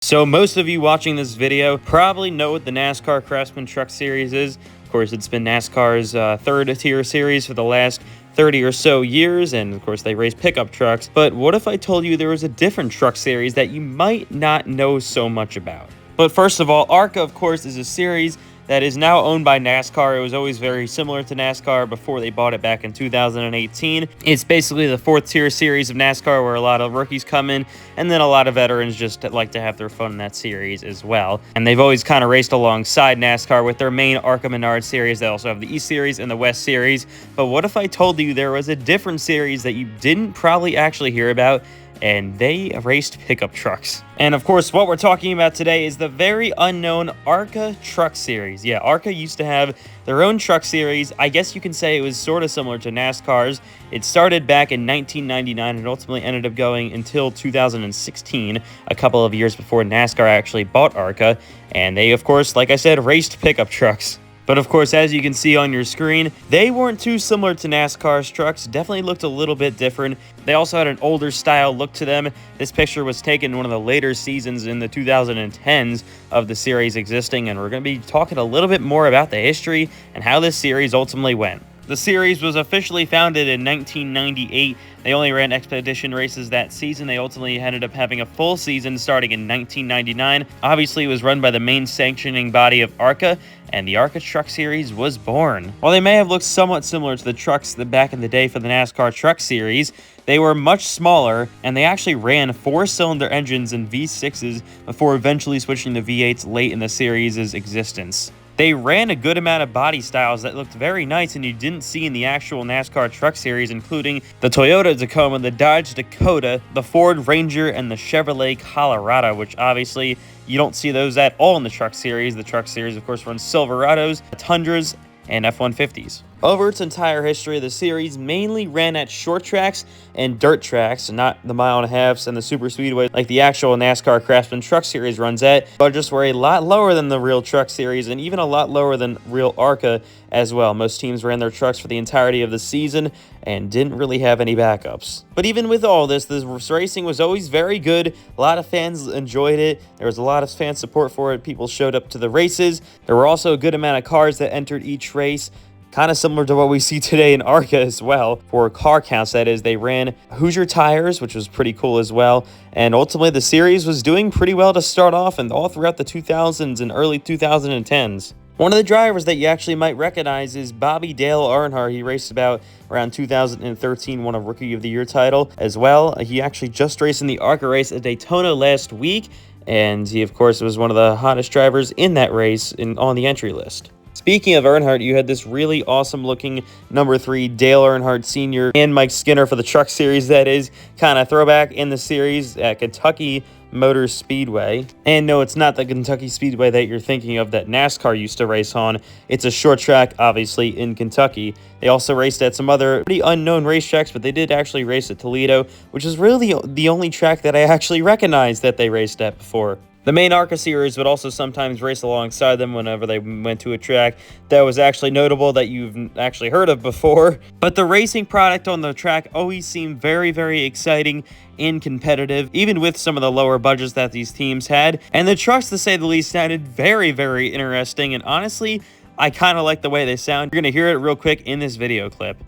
So most of you watching this video probably know what the NASCAR Craftsman Truck Series is. Of course, it's been NASCAR's third tier series for the last 30 or so years, and of course they race pickup trucks. But what if I told you there was a different truck series that you might not know so much about? But first of all, Arca, of course, is a series that is now owned by NASCAR. It was always very similar to NASCAR before they bought it back in 2018. It's basically the fourth tier series of NASCAR where a lot of rookies come in, and then a lot of veterans just like to have their fun in that series as well. And they've always kind of raced alongside NASCAR with their main Arca Menard series. They also have the East Series and the West Series. But what if I told you there was a different series that you didn't probably actually hear about, and they raced pickup trucks? And of course, what we're talking about today is the very unknown Arca Truck Series. Yeah, Arca used to have their own truck series. I guess you can say it was sort of similar to NASCAR's. It started back in 1999 and ultimately ended up going until 2016, a couple of years before NASCAR actually bought Arca. And they, of course, like I said, raced pickup trucks. But of course, as you can see on your screen, they weren't too similar to NASCAR's trucks. Definitely looked a little bit different. They also had an older style look to them. This picture was taken in one of the later seasons in the 2010s of the series existing, and we're going to be talking a little bit more about the history and how this series ultimately went. The series was officially founded in 1998. They only ran expedition races that season. They ultimately ended up having a full season starting in 1999. Obviously, it was run by the main sanctioning body of Arca, and the Arca Truck Series was born. While they may have looked somewhat similar to the trucks that back in the day for the NASCAR Truck Series, they were much smaller, and they actually ran 4-cylinder engines and V6s before eventually switching to V8s late in the series' existence. They ran a good amount of body styles that looked very nice and you didn't see in the actual NASCAR Truck Series, including the Toyota Tacoma, the Dodge Dakota, the Ford Ranger, and the Chevrolet Colorado, which obviously you don't see those at all in the Truck Series. The Truck Series, of course, runs Silverados, Tundras, and F-150s. Over its entire history, the series mainly ran at short tracks and dirt tracks, not the mile-and-a-halfs and the super speedway like the actual NASCAR Craftsman Truck Series runs at, but just were a lot lower than the real Truck Series and even a lot lower than real Arca as well. Most teams ran their trucks for the entirety of the season and didn't really have any backups. But even with all this, the racing was always very good. A lot of fans enjoyed it. There was a lot of fan support for it. People showed up to the races. There were also a good amount of cars that entered each race, kind of similar to what we see today in Arca as well. For car counts, that is, they ran Hoosier tires, which was pretty cool as well. And ultimately, the series was doing pretty well to start off and all throughout the 2000s and early 2010s. One of the drivers that you actually might recognize is Bobby Dale Earnhardt. He raced about around 2013, won a Rookie of the Year title as well. He actually just raced in the Arca race at Daytona last week, and he, of course, was one of the hottest drivers in that race on the entry list. Speaking of Earnhardt, you had this really awesome looking number 3 Dale Earnhardt Sr. and Mike Skinner for the Truck Series, that is, kind of throwback in the series at Kentucky Motor Speedway. And no, it's not the Kentucky Speedway that you're thinking of that NASCAR used to race on. It's a short track, obviously, in Kentucky. They also raced at some other pretty unknown racetracks, but they did actually race at Toledo, which is really the only track that I actually recognized that they raced at before. The main Arca series would also sometimes race alongside them whenever they went to a track that was actually notable that you've actually heard of before. But the racing product on the track always seemed very, very exciting and competitive, even with some of the lower budgets that these teams had. And the trucks, to say the least, sounded very, very interesting. And honestly, I kind of like the way they sound. You're going to hear it real quick in this video clip.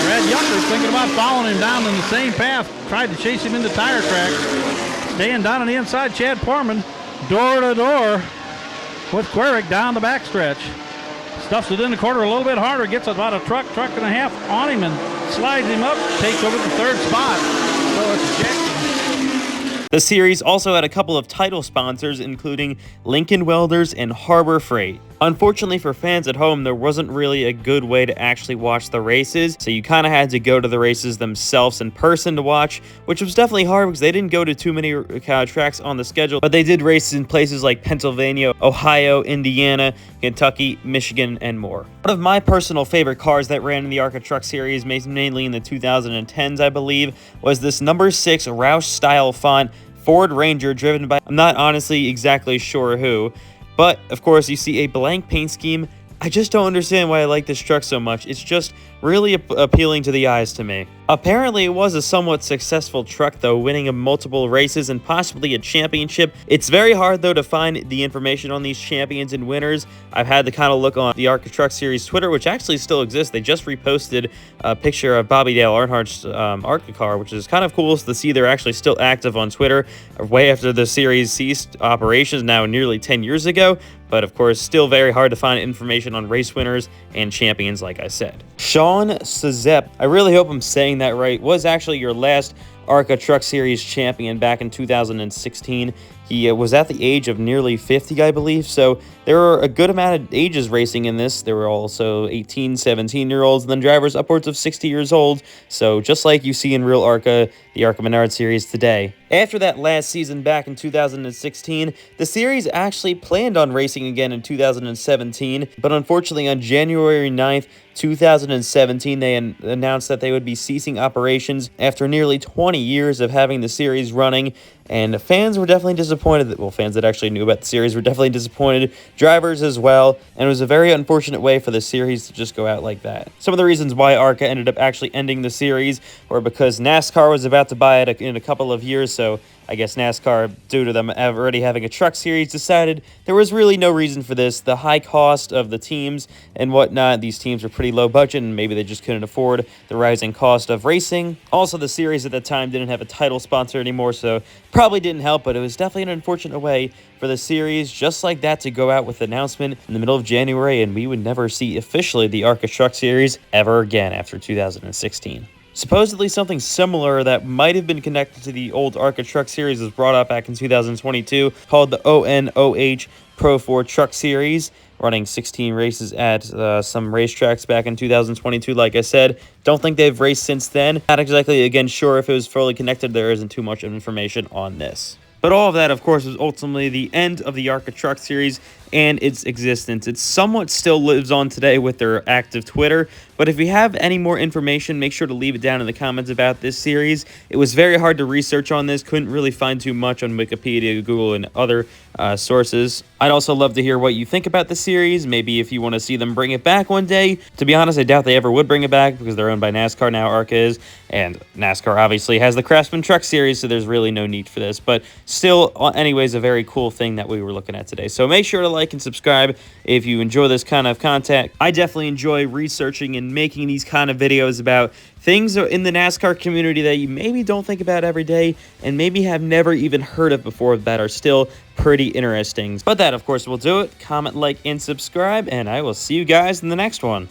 Brad Younger's thinking about following him down in the same path. Tried to chase him into tire tracks. Staying down on the inside, Chad Foreman, door to door with Querick down the backstretch. Stuffs it in the quarter a little bit harder, gets about a truck and a half on him and slides him up, takes over the third spot. So it's Jackson. The series also had a couple of title sponsors, including Lincoln Welders and Harbor Freight. Unfortunately for fans at home, there wasn't really a good way to actually watch the races, so you kind of had to go to the races themselves in person to watch, which was definitely hard because they didn't go to too many tracks on the schedule, but they did races in places like Pennsylvania, Ohio, Indiana, Kentucky, Michigan, and more. One of my personal favorite cars that ran in the Arca Truck Series, mainly in the 2010s, I believe, was this number 6 Roush-style font Ford Ranger driven by, I'm not honestly exactly sure who, but of course you see a blank paint scheme. I just don't understand why I like this truck so much. It's just really appealing to the eyes to me. Apparently, it was a somewhat successful truck, though, winning multiple races and possibly a championship. It's very hard, though, to find the information on these champions and winners. I've had to kind of look on the Arca Truck Series Twitter, which actually still exists. They just reposted a picture of Bobby Dale Earnhardt's Arca car, which is kind of cool to see they're actually still active on Twitter way after the series ceased operations now nearly 10 years ago. But of course, still very hard to find information on race winners and champions, like I said. Sean Sazep, I really hope I'm saying that right, was actually your last Arca Truck Series champion back in 2016. He was at the age of nearly 50, I believe, so there were a good amount of ages racing in this. There were also 18, 17-year-olds, and then drivers upwards of 60 years old, so just like you see in real Arca, the Arca Menard Series today. After that last season back in 2016, the series actually planned on racing again in 2017, but unfortunately on January 9th, 2017, they announced that they would be ceasing operations after nearly 20 years of having the series running, and fans were definitely disappointed. Well, fans that actually knew about the series were definitely disappointed, drivers as well, and it was a very unfortunate way for the series to just go out like that. Some of the reasons why Arca ended up actually ending the series were because NASCAR was about to buy it in a couple of years, so I guess NASCAR, due to them already having a truck series, decided there was really no reason for this. The high cost of the teams and whatnot, these teams were pretty low budget, and maybe they just couldn't afford the rising cost of racing. Also, the series at the time didn't have a title sponsor anymore, so probably didn't help, but it was definitely an unfortunate way for the series just like that to go out with an announcement in the middle of January, and we would never see officially the Arca Truck Series ever again after 2016. Supposedly something similar that might have been connected to the old Arca Truck Series was brought up back in 2022 called the ONOH Pro 4 Truck Series, running 16 races at some racetracks back in 2022. Like I said, don't think they've raced since then. Not exactly, again, sure if it was fully connected. There isn't too much information on this. But all of that, of course, was ultimately the end of the Arca Truck Series and its existence. It somewhat still lives on today with their active Twitter, but if you have any more information, make sure to leave it down in the comments about this series. It was very hard to research on this, couldn't really find too much on Wikipedia, Google, and other sources. I'd also love to hear what you think about the series, maybe if you want to see them bring it back one day. To be honest, I doubt they ever would bring it back because they're owned by NASCAR now, Arca is, and NASCAR obviously has the Craftsman Truck Series, so there's really no need for this, but still, anyways, a very cool thing that we were looking at today. So make sure to like and subscribe if you enjoy this kind of content. I definitely enjoy researching and making these kind of videos about things in the NASCAR community that you maybe don't think about every day and maybe have never even heard of before that are still pretty interesting. But that, of course, will do it. Comment, like, and subscribe, and I will see you guys in the next one.